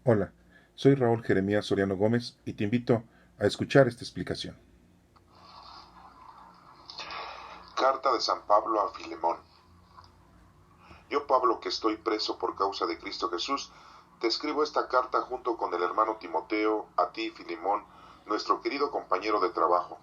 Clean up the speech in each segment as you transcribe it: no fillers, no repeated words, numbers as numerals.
Hola, soy Raúl Jeremías Soriano Gómez y te invito a escuchar esta explicación. Carta de San Pablo a Filemón. Yo, Pablo, que estoy preso por causa de Cristo Jesús, te escribo esta carta junto con el hermano Timoteo, a ti, Filemón, nuestro querido compañero de trabajo,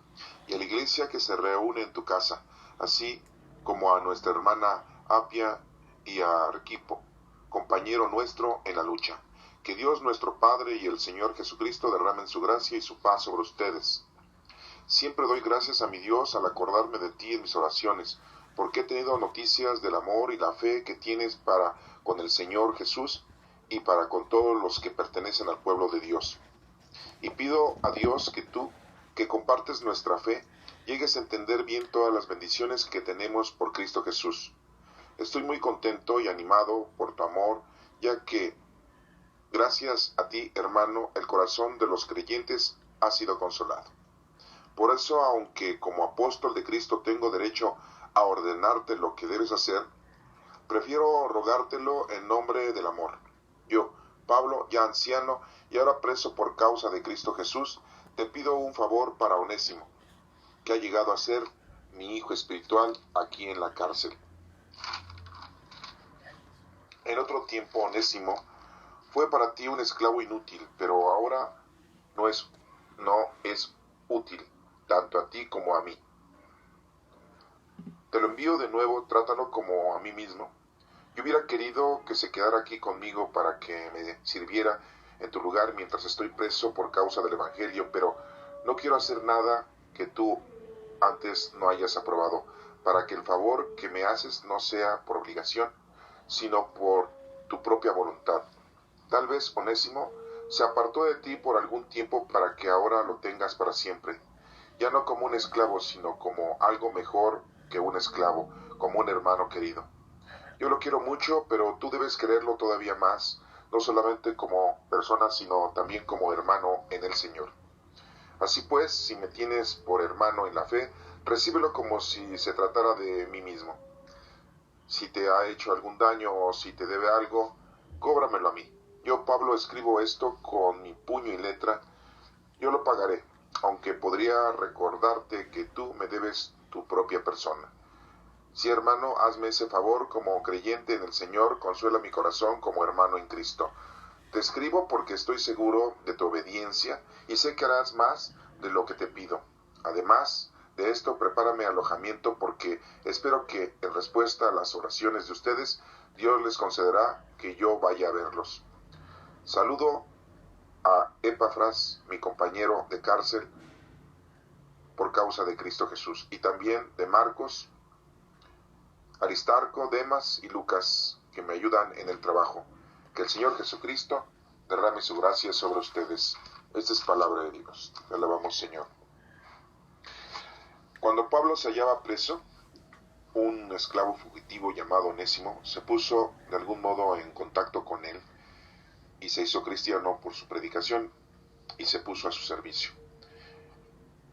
y a la iglesia que se reúne en tu casa, así como a nuestra hermana Apia y a Arquipo, compañero nuestro en la lucha. Que Dios nuestro Padre y el Señor Jesucristo derramen su gracia y su paz sobre ustedes. Siempre doy gracias a mi Dios al acordarme de ti en mis oraciones, porque he tenido noticias del amor y la fe que tienes para con el Señor Jesús y para con todos los que pertenecen al pueblo de Dios. Y pido a Dios que tú, que compartes nuestra fe, llegues a entender bien todas las bendiciones que tenemos por Cristo Jesús. Estoy muy contento y animado por tu amor, ya que, gracias a ti, hermano, el corazón de los creyentes ha sido consolado. Por eso, aunque como apóstol de Cristo tengo derecho a ordenarte lo que debes hacer, prefiero rogártelo en nombre del amor. Yo, Pablo, ya anciano y ahora preso por causa de Cristo Jesús, te pido un favor para Onésimo, que ha llegado a ser mi hijo espiritual aquí en la cárcel. En otro tiempo, Onésimo fue para ti un esclavo inútil, pero ahora no es útil, tanto a ti como a mí. Te lo envío de nuevo, trátalo como a mí mismo. Yo hubiera querido que se quedara aquí conmigo para que me sirviera en tu lugar mientras estoy preso por causa del Evangelio, pero no quiero hacer nada que tú antes no hayas aprobado, para que el favor que me haces no sea por obligación, sino por tu propia voluntad. Tal vez Onésimo se apartó de ti por algún tiempo para que ahora lo tengas para siempre, ya no como un esclavo, sino como algo mejor que un esclavo, como un hermano querido. Yo lo quiero mucho, pero tú debes quererlo todavía más, no solamente como persona, sino también como hermano en el Señor. Así pues, si me tienes por hermano en la fe, recíbelo como si se tratara de mí mismo. Si te ha hecho algún daño o si te debe algo, cóbramelo a mí. Yo, Pablo, escribo esto con mi puño y letra. Yo lo pagaré, aunque podría recordarte que tú me debes tu propia persona. Sí, hermano, hazme ese favor como creyente en el Señor, consuela mi corazón como hermano en Cristo. Te escribo porque estoy seguro de tu obediencia y sé que harás más de lo que te pido. Además de esto, prepárame alojamiento porque espero que, en respuesta a las oraciones de ustedes, Dios les concederá que yo vaya a verlos. Saludo a Epafras, mi compañero de cárcel, por causa de Cristo Jesús, y también de Marcos, Aristarco, Demas y Lucas, que me ayudan en el trabajo. Que el Señor Jesucristo derrame su gracia sobre ustedes. Esta es palabra de Dios. Te alabamos, Señor. Cuando Pablo se hallaba preso, un esclavo fugitivo llamado Onésimo se puso de algún modo en contacto con él y se hizo cristiano por su predicación y se puso a su servicio.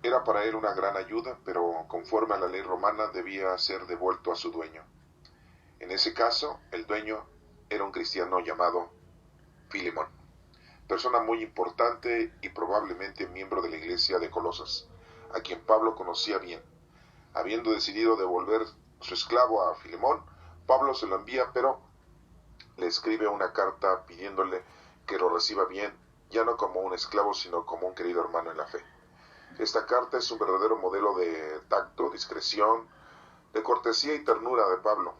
Era para él una gran ayuda, pero conforme a la ley romana debía ser devuelto a su dueño. En ese caso, el dueño era un cristiano llamado Filemón, persona muy importante y probablemente miembro de la iglesia de Colosas, a quien Pablo conocía bien. Habiendo decidido devolver su esclavo a Filemón, Pablo se lo envía, pero le escribe una carta pidiéndole que lo reciba bien, ya no como un esclavo, sino como un querido hermano en la fe. Esta carta es un verdadero modelo de tacto, discreción, de cortesía y ternura de Pablo.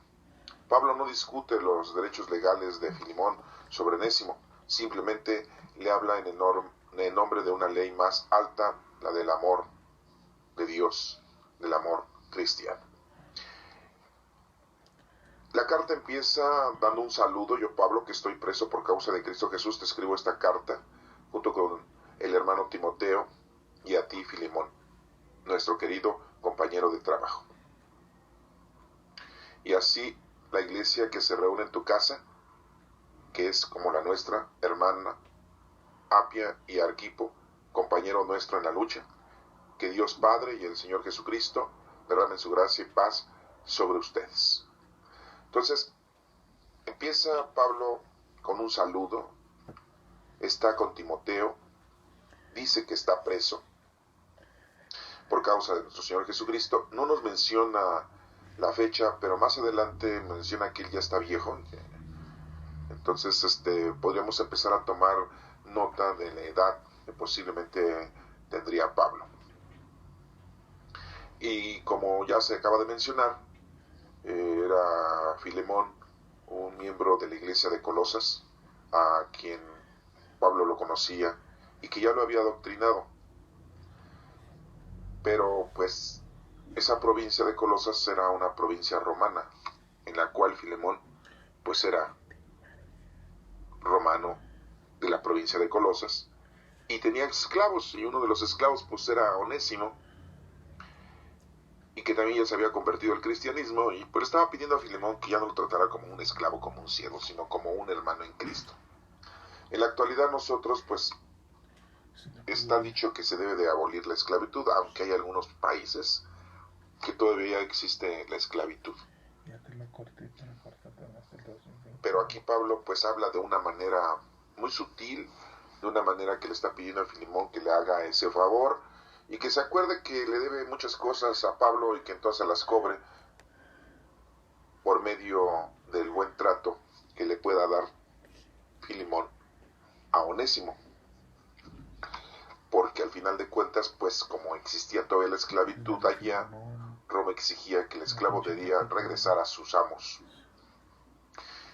Pablo no discute los derechos legales de Filemón sobre Onésimo, simplemente le habla en nombre de una ley más alta, la del amor de Dios, del amor cristiano. La carta empieza dando un saludo. Yo, Pablo, que estoy preso por causa de Cristo Jesús, te escribo esta carta junto con el hermano Timoteo y a ti, Filemón, nuestro querido compañero de trabajo. Y así la iglesia que se reúne en tu casa, que es como la nuestra, hermana Apia y Arquipo, compañero nuestro en la lucha, que Dios Padre y el Señor Jesucristo derramen su gracia y paz sobre ustedes. Entonces, empieza Pablo con un saludo está con Timoteo, dice que está preso por causa de nuestro Señor Jesucristo. No nos menciona la fecha, pero más adelante menciona que él ya está viejo. Entonces podríamos empezar a tomar nota de la edad que posiblemente tendría Pablo. Y como ya se acaba de mencionar, era Filemón un miembro de la iglesia de Colosas, a quien Pablo lo conocía y que ya lo había adoctrinado. Pero pues esa provincia de Colosas era una provincia romana, en la cual Filemón pues era romano de la provincia de Colosas y tenía esclavos, y uno de los esclavos pues era Onésimo, y que también ya se había convertido al cristianismo, y pues estaba pidiendo a Filemón que ya no lo tratara como un esclavo, como un siervo, sino como un hermano en Cristo. En la actualidad nosotros pues está dicho que se debe de abolir la esclavitud, aunque hay algunos países que todavía existe la esclavitud. Pero aquí Pablo pues habla de una manera muy sutil, de una manera que le está pidiendo a Filemón que le haga ese favor y que se acuerde que le debe muchas cosas a Pablo y que entonces las cobre por medio del buen trato que le pueda dar Filemón a Onésimo. Porque al final de cuentas, pues como existía todavía la esclavitud allá, Roma exigía que el esclavo debía regresar a sus amos.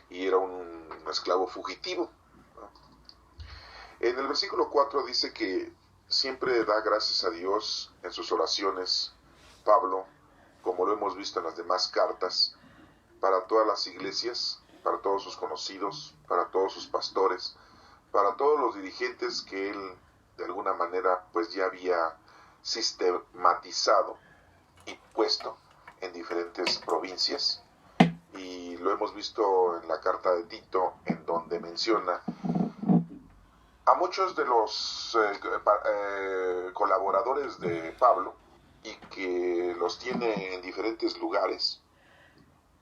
Y era un esclavo fugitivo. En el versículo 4 dice que siempre da gracias a Dios en sus oraciones, Pablo, como lo hemos visto en las demás cartas, para todas las iglesias, para todos sus conocidos, para todos sus pastores, para todos los dirigentes que él de alguna manera pues ya había sistematizado y puesto en diferentes provincias. Y lo hemos visto en la carta de Tito, en donde menciona a muchos de los colaboradores de Pablo, y que los tiene en diferentes lugares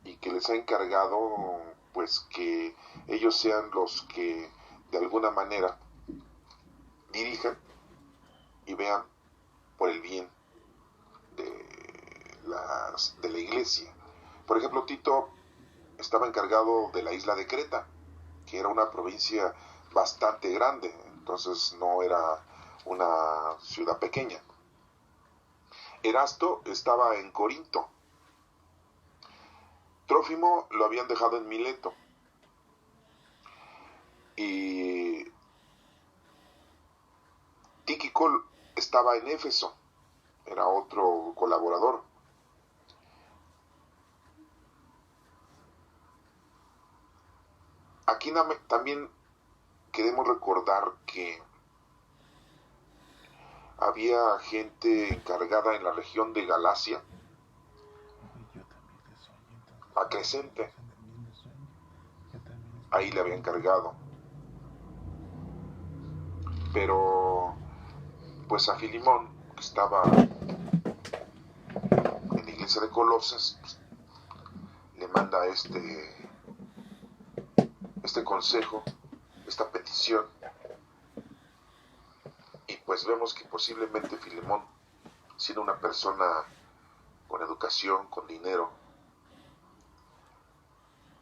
y que les ha encargado pues que ellos sean los que de alguna manera dirijan y vean por el bien de la iglesia. Por ejemplo, Tito estaba encargado de la isla de Creta, que era una provincia bastante grande, entonces no era una ciudad pequeña. Erasto estaba en Corinto. Trófimo lo habían dejado en Mileto. Y Tíquico estaba en Éfeso, era otro colaborador. Aquí también queremos recordar que había gente encargada en la región de Galacia, a Crescente, ahí le había encargado. Pero pues a Filemón, que estaba en la iglesia de Colosas, pues, le manda este consejo, esta petición, y pues vemos que posiblemente Filemón, siendo una persona con educación, con dinero,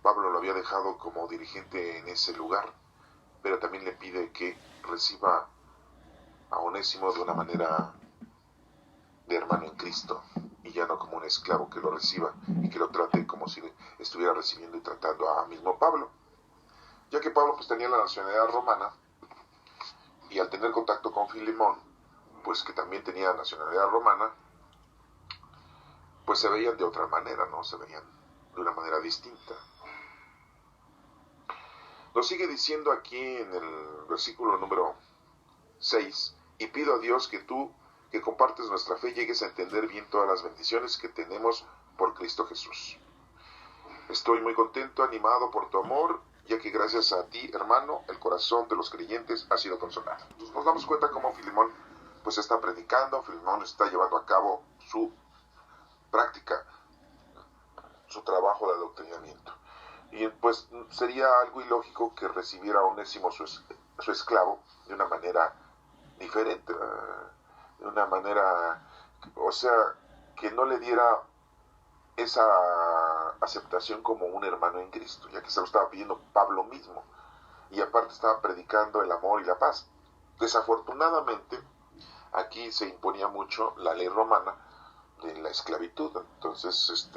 Pablo lo había dejado como dirigente en ese lugar, pero también le pide que reciba a Onésimo de una manera de hermano en Cristo, y ya no como un esclavo, que lo reciba y que lo trate como si estuviera recibiendo y tratando a mismo Pablo, ya que Pablo pues tenía la nacionalidad romana, y al tener contacto con Filemón, pues que también tenía nacionalidad romana, pues se veían de otra manera, ¿no? Se veían de una manera distinta. Nos sigue diciendo aquí en el versículo número 6, y pido a Dios que tú, que compartes nuestra fe, llegues a entender bien todas las bendiciones que tenemos por Cristo Jesús. Estoy muy contento, animado por tu amor, ya que gracias a ti, hermano, el corazón de los creyentes ha sido consolado. Entonces nos damos cuenta cómo Filemón pues está predicando, Filemón está llevando a cabo su práctica, su trabajo de adoctrinamiento. Y pues sería algo ilógico que recibiera a Onésimo su esclavo de una manera diferente, de una manera, o sea, que no le diera esa aceptación como un hermano en Cristo, ya que se lo estaba pidiendo Pablo mismo, y aparte estaba predicando el amor y la paz. Desafortunadamente, aquí se imponía mucho la ley romana de la esclavitud, entonces,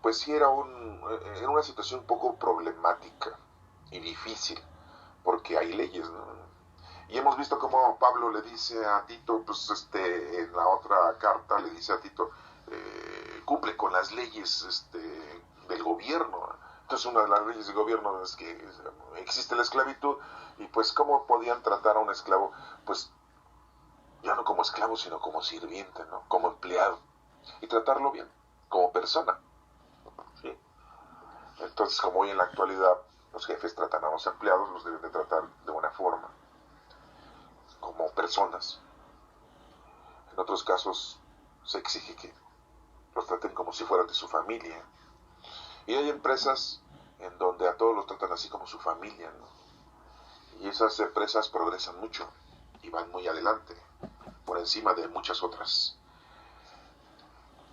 pues sí era una situación un poco problemática y difícil, porque hay leyes, ¿no? Y hemos visto cómo Pablo le dice a Tito, pues en la otra carta le dice a Tito, cumple con las leyes del gobierno. Entonces una de las leyes del gobierno es que existe la esclavitud, y pues cómo podían tratar a un esclavo, pues ya no como esclavo, sino como sirviente, ¿no? Como empleado, y tratarlo bien, como persona, ¿sí? Entonces, como hoy en la actualidad los jefes tratan a los empleados, los deben de tratar de una forma, como personas. En otros casos se exige que los traten como si fueran de su familia. Y hay empresas en donde a todos los tratan así como su familia, ¿no? Y esas empresas progresan mucho y van muy adelante, por encima de muchas otras.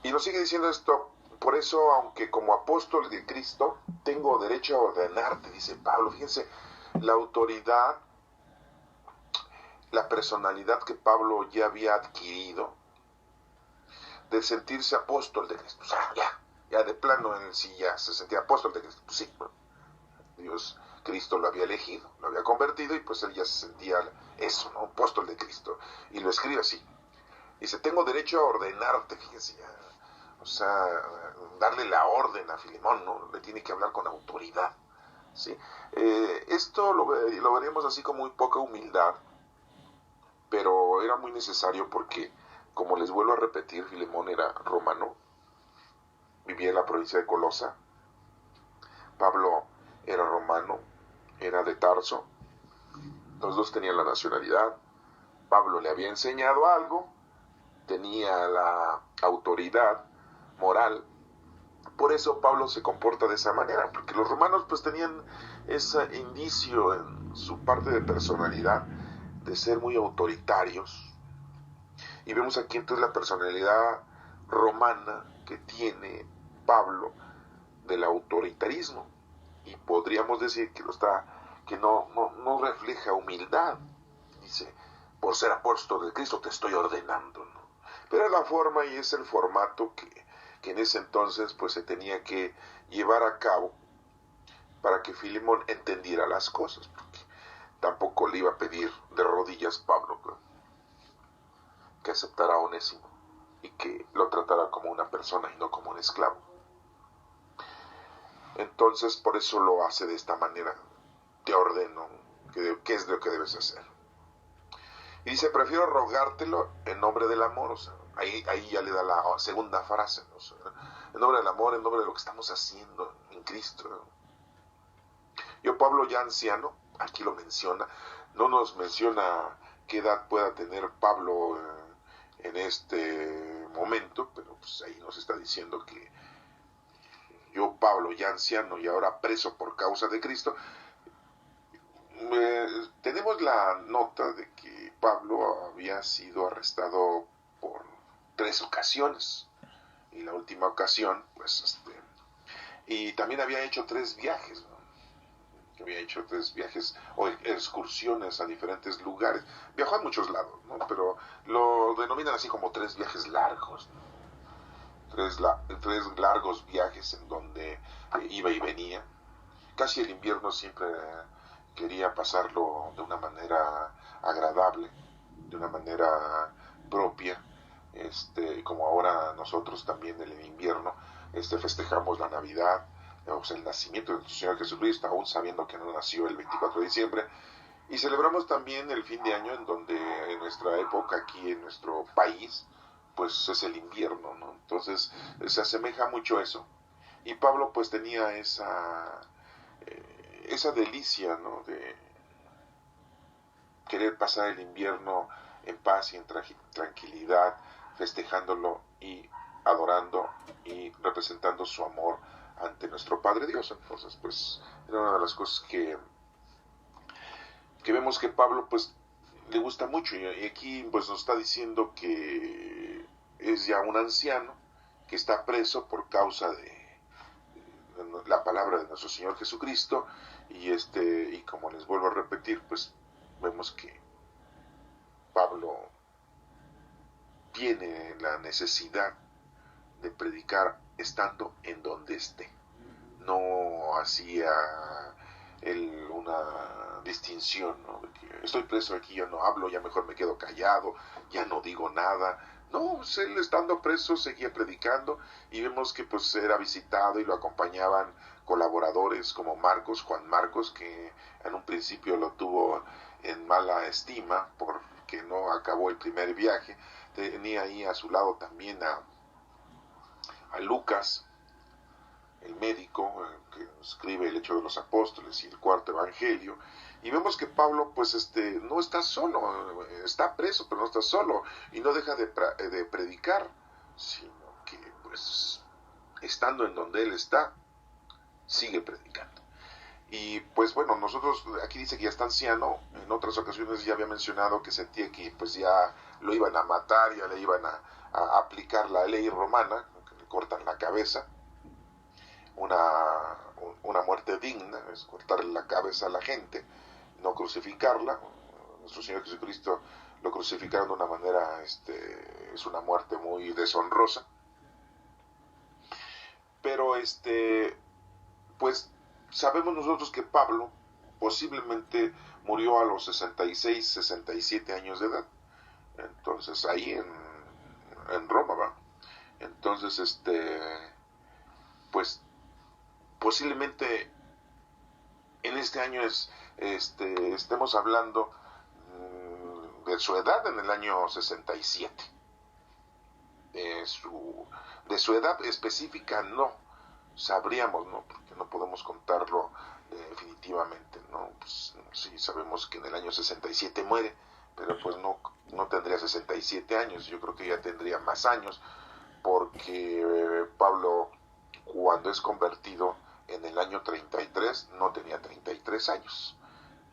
Y nos sigue diciendo esto: por eso, aunque como apóstol de Cristo tengo derecho a ordenarte, dice Pablo. Fíjense, la autoridad, la personalidad que Pablo ya había adquirido, de sentirse apóstol de Cristo. O sea, ya de plano en sí ya se sentía apóstol de Cristo. Pues sí, bueno, Dios, Cristo lo había elegido, lo había convertido, y pues él ya se sentía eso, ¿no? Apóstol de Cristo. Y lo escribe así. Dice, tengo derecho a ordenarte, fíjense ya. O sea, darle la orden a Filemón, ¿no? Le tiene que hablar con autoridad, ¿sí? Esto lo veríamos así como muy poca humildad, pero era muy necesario porque, como les vuelvo a repetir, Filemón era romano, vivía en la provincia de Colosa. Pablo era romano, era de Tarso. Los dos tenían la nacionalidad. Pablo le había enseñado algo, tenía la autoridad moral. Por eso Pablo se comporta de esa manera, porque los romanos pues tenían ese indicio en su parte de personalidad de ser muy autoritarios. Y vemos aquí entonces la personalidad romana que tiene Pablo del autoritarismo. Y podríamos decir que no refleja humildad. Dice, por ser apóstol de Cristo te estoy ordenando, ¿no? Pero es la forma y es el formato que en ese entonces pues se tenía que llevar a cabo para que Filemón entendiera las cosas, porque tampoco le iba a pedir de rodillas Pablo que aceptara a Onésimo y que lo tratara como una persona y no como un esclavo. Entonces por eso lo hace de esta manera: te ordeno, ¿qué es lo que debes hacer? Y dice, prefiero rogártelo en nombre del amor. O sea, ahí ya le da la segunda frase, ¿no? O sea, en nombre del amor, en nombre de lo que estamos haciendo en Cristo, ¿no? Yo, Pablo, ya anciano, aquí lo menciona, no nos menciona qué edad pueda tener Pablo en este momento, pero pues ahí nos está diciendo que yo, Pablo, ya anciano y ahora preso por causa de Cristo. Tenemos la nota de que Pablo había sido arrestado por 3 ocasiones, y la última ocasión, pues, y también había hecho 3 viajes, ¿no? Había hecho 3 viajes o excursiones a diferentes lugares. Viajó a muchos lados, ¿no? Pero lo denominan así como 3 viajes largos, ¿no? 3 largos viajes en donde iba y venía. Casi el invierno siempre quería pasarlo de una manera agradable, de una manera propia, como ahora nosotros también en el invierno festejamos la Navidad, o sea, el nacimiento de nuestro Señor Jesucristo, aún sabiendo que no nació el 24 de diciembre, y celebramos también el fin de año, en donde en nuestra época, aquí en nuestro país, pues es el invierno, ¿no? Entonces se asemeja mucho a eso. Y Pablo pues tenía esa delicia, ¿no? De querer pasar el invierno en paz y en tranquilidad, festejándolo y adorando y representando su amor ante nuestro Padre Dios. Entonces, pues, era una de las cosas que que vemos que Pablo pues le gusta mucho, y aquí pues nos está diciendo que es ya un anciano que está preso por causa de la palabra de nuestro Señor Jesucristo, y como les vuelvo a repetir, pues vemos que Pablo tiene la necesidad de predicar estando en donde esté. No hacía él una distinción, ¿no? De que estoy preso aquí, ya no hablo, ya mejor me quedo callado, ya no digo nada. No, pues él estando preso seguía predicando, y vemos que pues era visitado y lo acompañaban colaboradores como Marcos, Juan Marcos, que en un principio lo tuvo en mala estima porque no acabó el primer viaje. Tenía ahí a su lado también a Lucas, el médico, que escribe el Hecho de los Apóstoles y el cuarto Evangelio, y vemos que Pablo pues no está solo, está preso, pero no está solo, y no deja de predicar, sino que pues estando en donde él está, sigue predicando. Y pues bueno, nosotros, aquí dice que ya está anciano. En otras ocasiones ya había mencionado que sentía que pues ya lo iban a matar, ya le iban a aplicar la ley romana, que le cortan la cabeza, una muerte digna, es cortarle la cabeza a la gente, no crucificarla. Nuestro Señor Jesucristo lo crucificaron de una manera, es una muerte muy deshonrosa. Pero pues sabemos nosotros que Pablo posiblemente murió a los 66, 67 años de edad. Entonces ahí en Roma, ¿va? Entonces, pues posiblemente en este año estemos hablando de su edad en el año 67. De su edad específica no sabríamos, ¿no? Porque no podemos contarlo definitivamente, ¿no? Pues sí sabemos que en el año 67 muere, pero pues no tendría 67 años, yo creo que ya tendría más años, porque Pablo, cuando es convertido en el año 33, no tenía 33 años,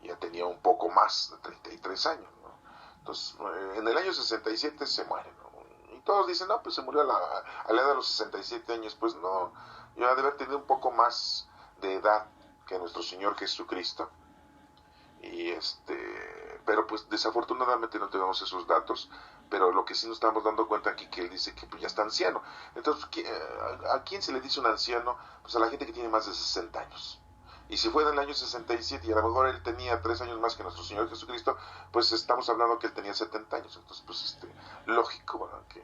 ya tenía un poco más de 33 años, ¿no? Entonces, en el año 67 se muere, ¿no? Y todos dicen, no, pues se murió a la edad de los 67 años. Pues no, yo debe haber tenido un poco más de edad que nuestro Señor Jesucristo. Y pero pues desafortunadamente no tenemos esos datos, pero lo que sí nos estamos dando cuenta aquí, que él dice que pues ya está anciano. Entonces, ¿a quién se le dice un anciano? Pues a la gente que tiene más de 60 años. Y si fue en el año 67 y a lo mejor él tenía 3 años más que nuestro Señor Jesucristo, pues estamos hablando que él tenía 70 años. Entonces, pues lógico, ¿verdad? Que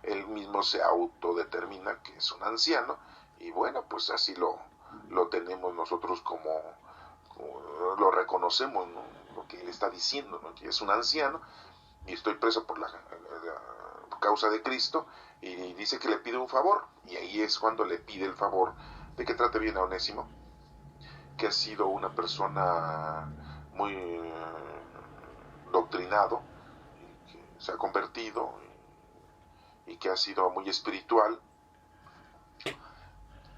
él mismo se autodetermina que es un anciano, y bueno, pues así lo tenemos nosotros como lo reconocemos, ¿no? Lo que él está diciendo, ¿no? Que es un anciano, y estoy preso por la causa de Cristo, y dice que le pide un favor, y ahí es cuando le pide el favor de que trate bien a Onésimo, que ha sido una persona muy doctrinado, y que se ha convertido, y que ha sido muy espiritual.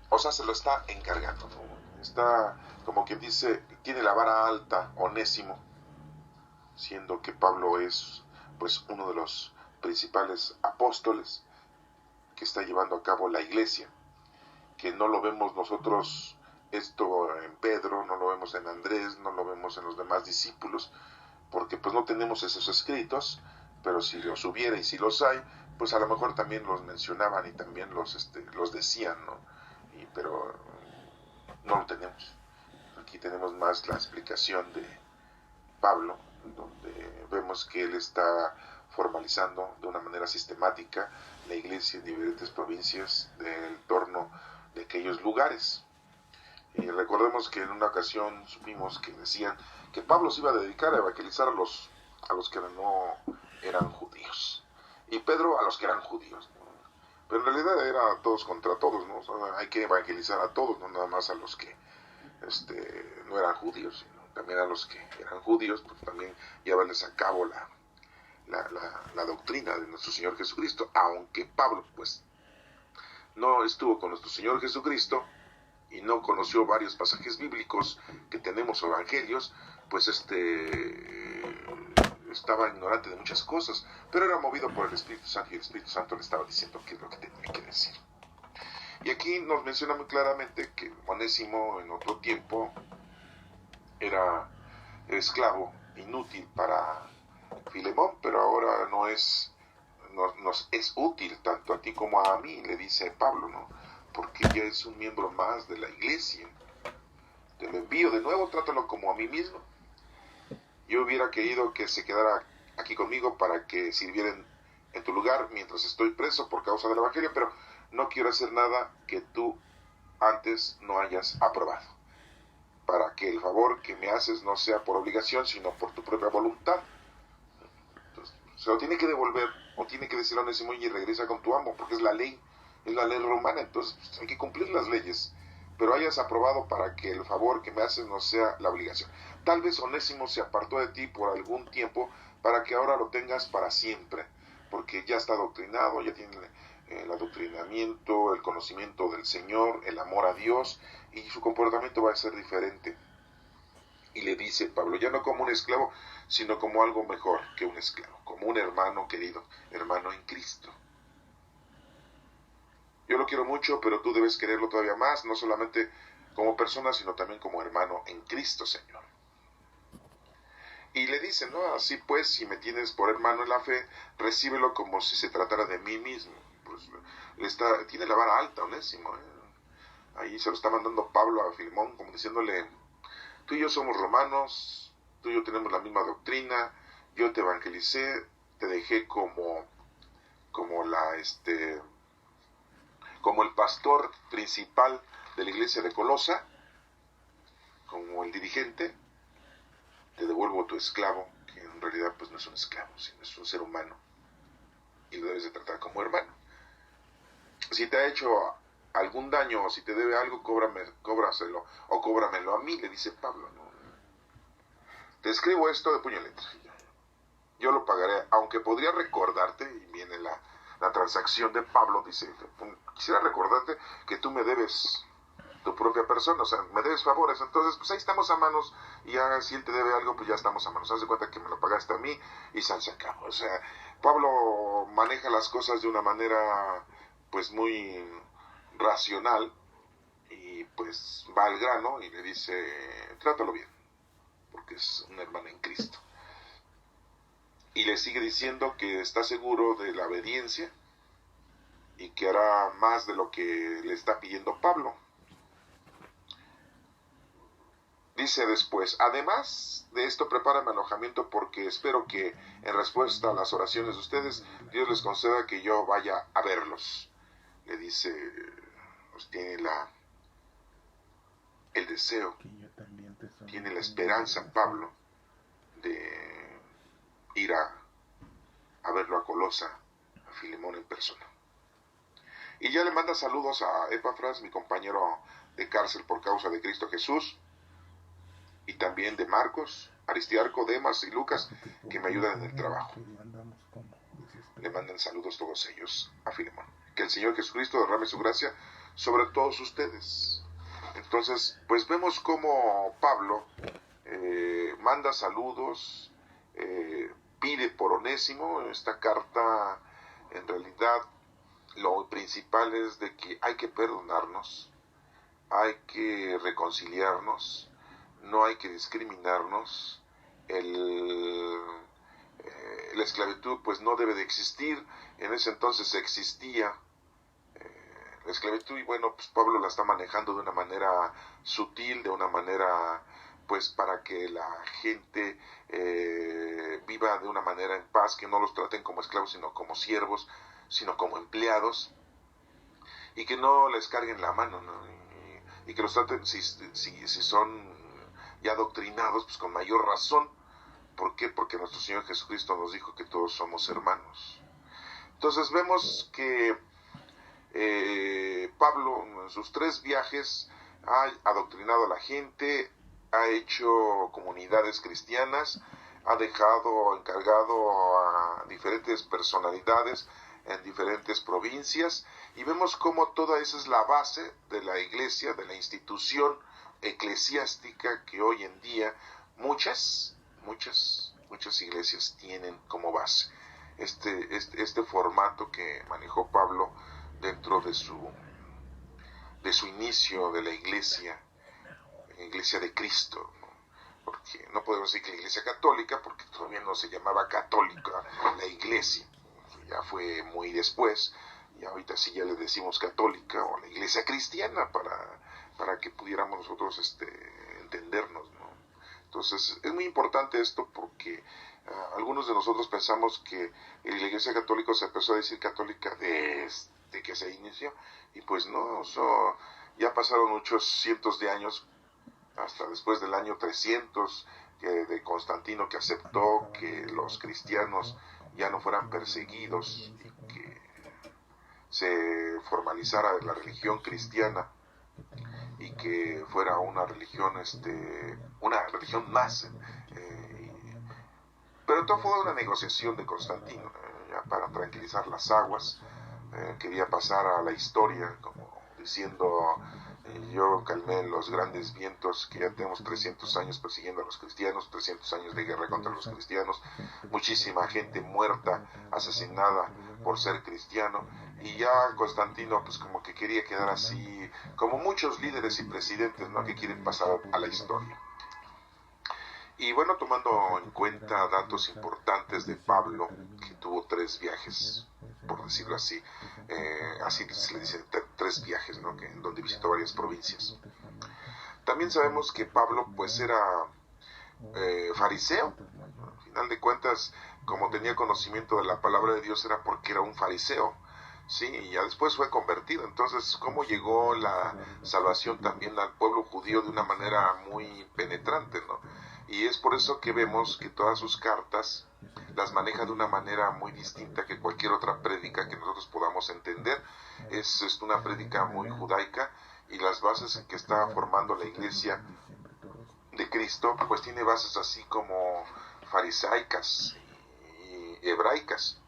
O sea, se lo está encargando, ¿no? Está, como quien dice, tiene la vara alta Onésimo, siendo que Pablo es pues uno de los principales apóstoles que está llevando a cabo la iglesia, que no lo vemos nosotros esto en Pedro, no lo vemos en Andrés, no lo vemos en los demás discípulos, porque pues no tenemos esos escritos, pero si los hubiera, y si los hay, pues a lo mejor también los mencionaban y también los decían, ¿no? Pero no lo tenemos. Aquí tenemos más la explicación de Pablo, donde vemos que él está formalizando de una manera sistemática la iglesia en diferentes provincias del entorno de aquellos lugares. Y recordemos que en una ocasión supimos que decían que Pablo se iba a dedicar a evangelizar a los que no eran judíos, y Pedro a los que eran judíos, ¿no? Pero en realidad era todos contra todos, ¿no? O sea, hay que evangelizar a todos, no nada más a los que no eran judíos, sino también a los que eran judíos, pues también llevarles a cabo la doctrina de nuestro Señor Jesucristo. Aunque Pablo pues no estuvo con nuestro Señor Jesucristo y no conoció varios pasajes bíblicos que tenemos evangelios, pues estaba ignorante de muchas cosas, pero era movido por el Espíritu Santo y el Espíritu Santo le estaba diciendo qué es lo que tenía que decir. Y aquí nos menciona muy claramente que Onésimo en otro tiempo era esclavo inútil para Filemón, pero ahora nos es útil tanto a ti como a mí, le dice Pablo, ¿no? Porque ya es un miembro más de la iglesia. Te lo envío de nuevo, trátalo como a mí mismo. Yo hubiera querido que se quedara aquí conmigo para que sirviera en tu lugar mientras estoy preso por causa del Evangelio, pero no quiero hacer nada que tú antes no hayas aprobado, para que el favor que me haces no sea por obligación, sino por tu propia voluntad. Entonces, se lo tiene que devolver, o tiene que decir a Onésimo, y regresa con tu amo, porque es la ley romana, entonces pues, hay que cumplir las leyes, pero hayas aprobado para que el favor que me haces no sea la obligación. Tal vez Onésimo se apartó de ti por algún tiempo, para que ahora lo tengas para siempre, porque ya está adoctrinado, ya tiene el adoctrinamiento, el conocimiento del Señor, el amor a Dios, y su comportamiento va a ser diferente. Y le dice Pablo, ya no como un esclavo, sino como algo mejor que un esclavo, como un hermano querido, hermano en Cristo. Yo lo quiero mucho, pero tú debes quererlo todavía más, no solamente como persona, sino también como hermano en Cristo, Señor. Y le dice, ¿no? Así pues, si me tienes por hermano en la fe, recíbelo como si se tratara de mí mismo. Pues tiene la vara alta, Onésimo, ¿eh? Ahí se lo está mandando Pablo a Filemón, como diciéndole, tú y yo somos romanos, tú y yo tenemos la misma doctrina, yo te evangelicé, te dejé como el pastor principal de la iglesia de Colosa, como el dirigente, te devuelvo tu esclavo, que en realidad pues no es un esclavo, sino es un ser humano, y lo debes de tratar como hermano. Si te ha hecho algún daño, o si te debe algo, cóbraselo, o cóbramelo a mí, le dice Pablo, ¿no? Te escribo esto de puño y letra, yo lo pagaré, aunque podría recordarte, y viene la transacción de Pablo, dice, quisiera recordarte que tú me debes tu propia persona, o sea, me debes favores, entonces pues ahí estamos a manos, y ya si él te debe algo, pues ya estamos a manos, haz de cuenta que me lo pagaste a mí, y se acabó. O sea, Pablo maneja las cosas de una manera pues muy racional, y pues va al grano, y le dice, trátalo bien, porque es un hermano en Cristo. Y le sigue diciendo que está seguro de la obediencia, y que hará más de lo que le está pidiendo Pablo. Dice después, además de esto, prepárame alojamiento, porque espero que en respuesta a las oraciones de ustedes, Dios les conceda que yo vaya a verlos. Le dice, pues tiene el deseo, tiene la esperanza Pablo de ir a verlo a Colosa, a Filemón en persona. Y ya le manda saludos a Epafras, mi compañero de cárcel por causa de Cristo Jesús, y también de Marcos, Aristarco, Demas y Lucas, que me ayudan en el trabajo. Le mandan saludos todos ellos a Filemón. Que el Señor Jesucristo derrame su gracia sobre todos ustedes. Entonces, pues vemos cómo Pablo manda saludos, pide por Onésimo. Esta carta, en realidad, lo principal es de que hay que perdonarnos, hay que reconciliarnos, no hay que discriminarnos. La esclavitud pues no debe de existir. En ese entonces existía la esclavitud, y bueno, pues Pablo la está manejando de una manera sutil, de una manera pues para que la gente viva de una manera en paz, que no los traten como esclavos, sino como siervos, sino como empleados, y que no les carguen la mano, ¿no? Y que los traten, si son ya adoctrinados, pues con mayor razón. ¿Por qué? Porque nuestro Señor Jesucristo nos dijo que todos somos hermanos. Entonces vemos que Pablo en sus 3 viajes ha adoctrinado a la gente, ha hecho comunidades cristianas, ha dejado encargado a diferentes personalidades en diferentes provincias, y vemos cómo toda esa es la base de la iglesia, de la institución eclesiástica que hoy en día muchas muchas iglesias tienen como base este formato que manejó Pablo dentro de su inicio de la iglesia de Cristo, ¿no? Porque no podemos decir que la iglesia católica, porque todavía no se llamaba católica la iglesia, ya fue muy después, y ahorita sí ya le decimos católica o la iglesia cristiana para que pudiéramos nosotros entendernos, ¿no? Entonces es muy importante esto porque algunos de nosotros pensamos que la iglesia católica se empezó a decir católica desde que se inició, y pues no, ya pasaron muchos cientos de años, hasta después del año 300 de Constantino, que aceptó que los cristianos ya no fueran perseguidos y que se formalizara la religión cristiana y que fuera una religión más, pero todo fue una negociación de Constantino, ya para tranquilizar las aguas. Quería pasar a la historia como diciendo, yo calmé los grandes vientos, que ya tenemos 300 años persiguiendo a los cristianos, 300 años de guerra contra los cristianos, muchísima gente muerta, asesinada por ser cristiano, y ya Constantino pues como que quería quedar así, como muchos líderes y presidentes, ¿no?, que quieren pasar a la historia. Y bueno, tomando en cuenta datos importantes de Pablo, que tuvo 3 viajes, por decirlo así, así se le dicen 3 viajes, ¿no?, en donde visitó varias provincias. También sabemos que Pablo pues era fariseo. Al final de cuentas, como tenía conocimiento de la palabra de Dios, era porque era un fariseo, sí, y ya después fue convertido. Entonces, ¿cómo llegó la salvación también al pueblo judío de una manera muy penetrante, ¿no? Y es por eso que vemos que todas sus cartas las maneja de una manera muy distinta que cualquier otra prédica que nosotros podamos entender. Es una prédica muy judaica, y las bases en que está formando la iglesia de Cristo pues tiene bases así como farisaicas y hebraicas.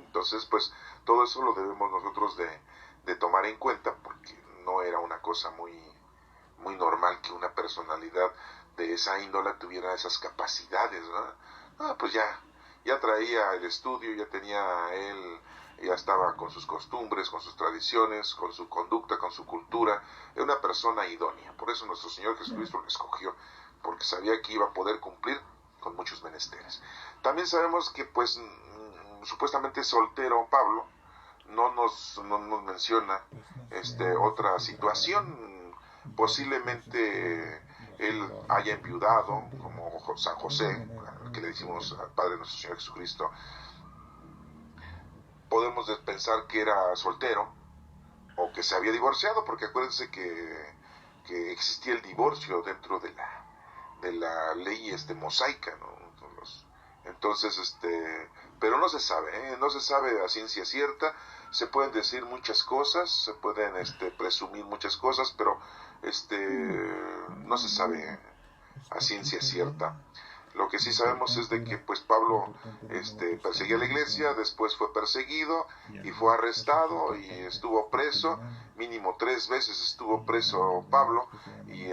Entonces pues todo eso lo debemos nosotros de tomar en cuenta, porque no era una cosa muy normal que una personalidad de esa índole tuviera esas capacidades, ¿no? Pues ya traía el estudio, ya estaba con sus costumbres, con sus tradiciones, con su conducta, con su cultura. Era una persona idónea. Por eso nuestro Señor Jesucristo lo escogió, porque sabía que iba a poder cumplir con muchos menesteres. También sabemos que pues supuestamente soltero Pablo. No nos menciona otra situación. Posiblemente él haya enviudado, como San José, que le decimos al Padre nuestro Señor Jesucristo. Podemos pensar que era soltero o que se había divorciado, porque acuérdense que existía el divorcio dentro de la ley mosaica, ¿no? Entonces, pero no se sabe, no se sabe a ciencia cierta. Se pueden decir muchas cosas, se pueden presumir muchas cosas, pero no se sabe a ciencia cierta. Lo que sí sabemos es de que pues Pablo perseguía a la iglesia, después fue perseguido y fue arrestado y estuvo preso. Mínimo 3 veces estuvo preso Pablo, y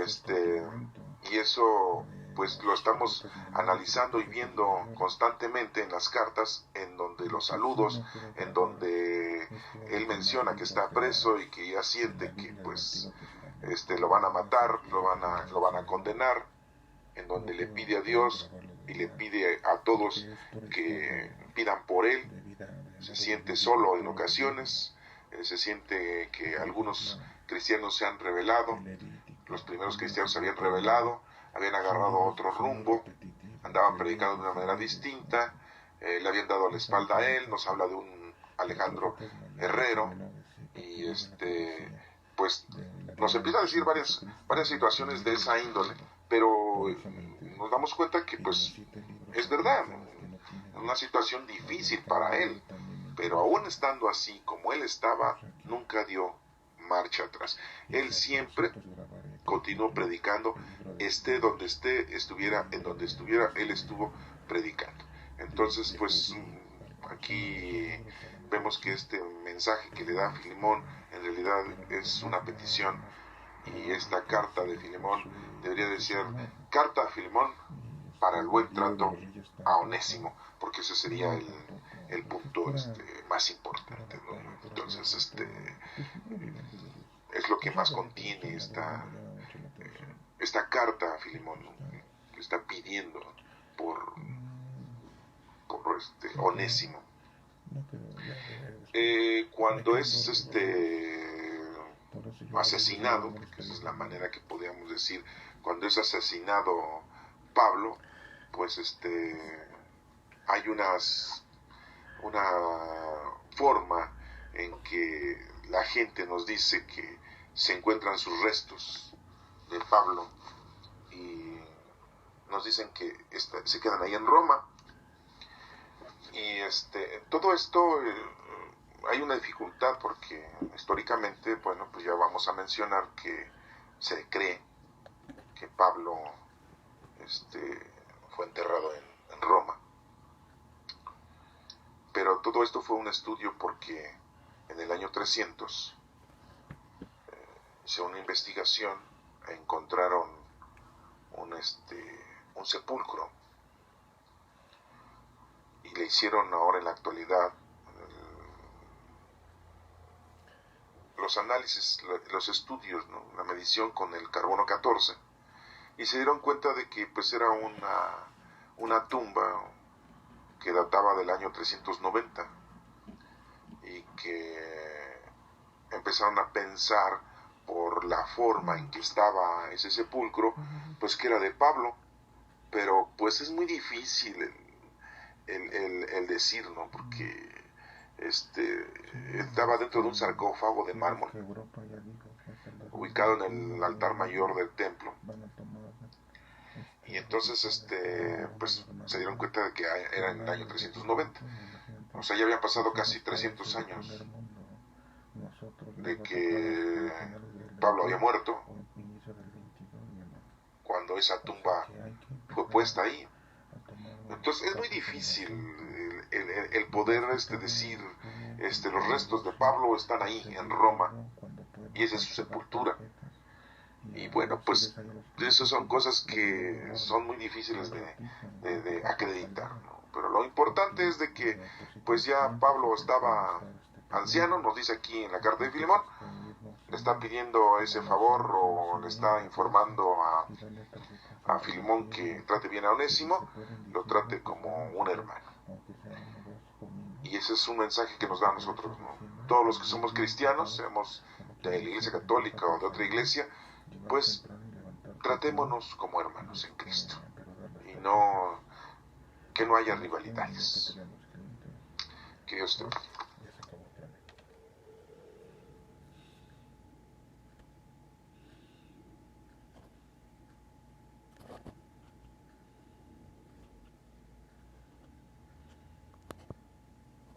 eso pues lo estamos analizando y viendo constantemente en las cartas, en donde los saludos, en donde él menciona que está preso y que ya siente que pues lo van a matar, lo van a condenar, en donde le pide a Dios y le pide a todos que pidan por él. Se siente solo en ocasiones, se siente que algunos cristianos se han rebelado, los primeros cristianos se habían rebelado, habían agarrado otro rumbo, andaban predicando de una manera distinta, le habían dado la espalda a él. Nos habla de un Alejandro Herrero, y pues nos empieza a decir varias situaciones de esa índole, pero nos damos cuenta que pues es verdad, una situación difícil para él, pero aún estando así como él estaba, nunca dio marcha atrás. Él siempre continuó predicando, estuviera en donde estuviera, él estuvo predicando. Entonces pues aquí vemos que este mensaje que le da a Filemón en realidad es una petición, y esta carta de Filemón debería de ser carta a Filemón, para el buen trato a Onésimo, porque ese sería el punto más importante, ¿no? Entonces, es lo que más contiene esta carta a Filemón, ¿no? Que está pidiendo por Onésimo. Cuando es asesinado, porque esa es la manera que podríamos decir, cuando es asesinado Pablo, pues hay una forma en que la gente nos dice que se encuentran sus restos de Pablo y nos dicen que se quedan ahí en Roma. Y todo esto hay una dificultad porque históricamente, bueno, pues ya vamos a mencionar que se cree que Pablo fue enterrado en Roma. Pero todo esto fue un estudio porque en el año 300 hizo una investigación e encontraron un sepulcro y le hicieron ahora en la actualidad los análisis, los estudios, ¿no? La medición con el carbono 14 y se dieron cuenta de que pues era una tumba que databa del año 390 y que empezaron a pensar por la forma en que estaba ese sepulcro, pues que era de Pablo, pero pues es muy difícil el decir, ¿no? Porque estaba dentro de un sarcófago de mármol ubicado en el altar mayor del templo y entonces pues se dieron cuenta de que era en el año 390, o sea ya habían pasado casi 300 años de que Pablo había muerto cuando esa tumba fue puesta ahí. Entonces es muy difícil el poder decir los restos de Pablo están ahí en Roma y esa es su sepultura. Y bueno, pues esas son cosas que son muy difíciles de acreditar, ¿no? Pero lo importante es de que pues ya Pablo estaba anciano, nos dice aquí en la carta de Filemón, le está pidiendo ese favor o le está informando a Filemón que trate bien a Onésimo, lo trate como un hermano. Y ese es un mensaje que nos da a nosotros, ¿no? Todos los que somos cristianos, seamos de la Iglesia Católica o de otra iglesia, pues tratémonos como hermanos en Cristo y que no haya rivalidades. Que Dios te bendiga.